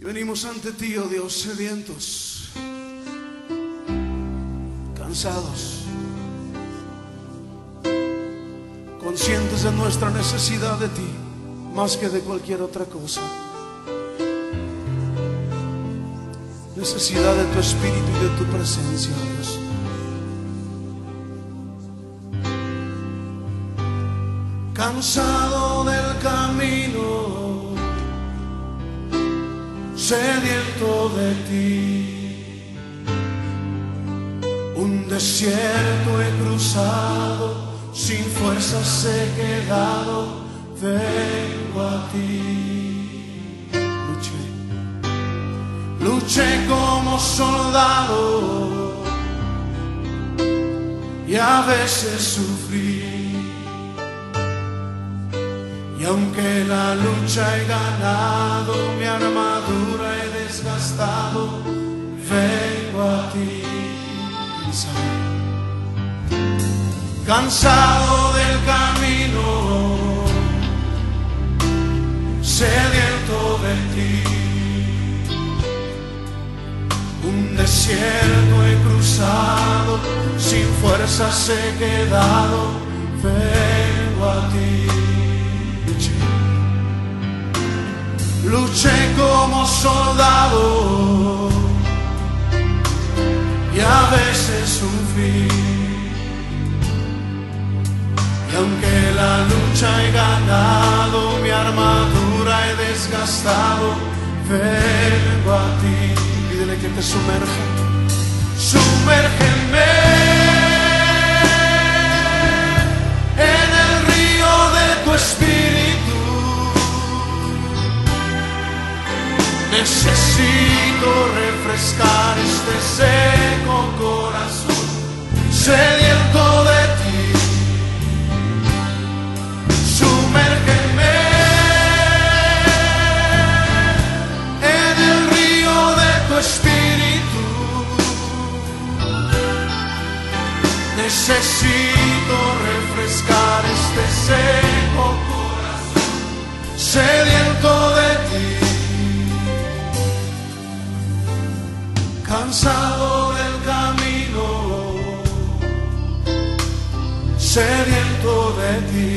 Y venimos ante ti, oh Dios, sedientos, cansados, conscientes de nuestra necesidad de ti, más que de cualquier otra cosa. Necesidad de tu Espíritu y de tu presencia, oh Dios. Cansado del camino, sediento de ti, un desierto he cruzado, sin fuerzas he quedado, vengo a ti. Luché como soldado y a veces sufrí. Y aunque la lucha he ganado, mi armadura he desgastado, vengo a ti. Cansado del camino, sediento de ti, un desierto he cruzado, sin fuerzas he quedado, vengo a ti. Luché como soldado y a veces sufrí. Y aunque la lucha he ganado, mi armadura he desgastado, vengo a ti. Pídele que te sumerja. Sumérgeme en el río de tu Espíritu. Necesito refrescar este seco corazón, sediento de ti. Sumérgeme en el río de tu Espíritu. Necesito refrescar este seco corazón, sediento de ti. Cansado del camino, sediento de ti,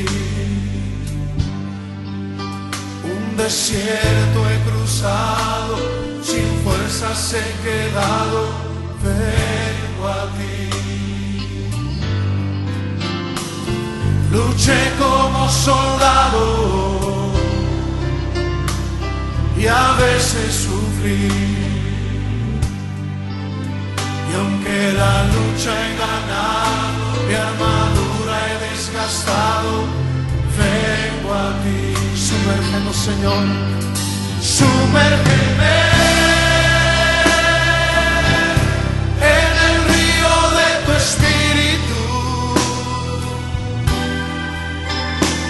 un desierto he cruzado, sin fuerzas he quedado, vengo a ti. Luché como soldado y a veces sufrí. Y aunque la lucha he ganado, mi armadura he desgastado, vengo a ti. Sumérgenos, Señor, sumérgeme en el río de tu Espíritu.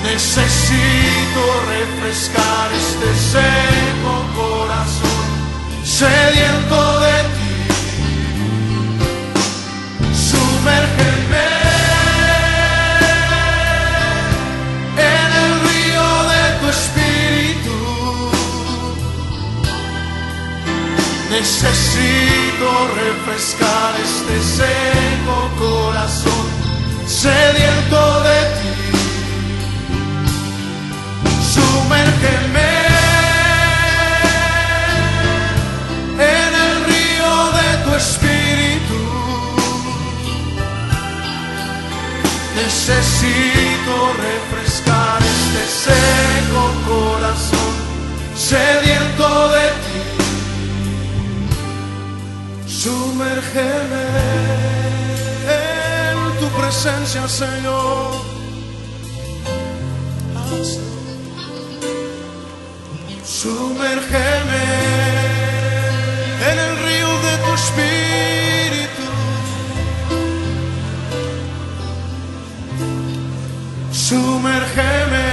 Necesito refrescar este seco corazón, sediento de ti. Sumérgeme en el río de tu Espíritu. Necesito refrescar este seco corazón, sediento de ti. Sumérgeme en el río de tu Espíritu. Necesito refrescar este seco corazón, sediento de ti. Sumérgeme en tu presencia, Señor. Sumérgeme en el río de tu Espíritu. Sumérgeme,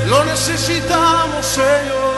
lo necesitamos, Señor.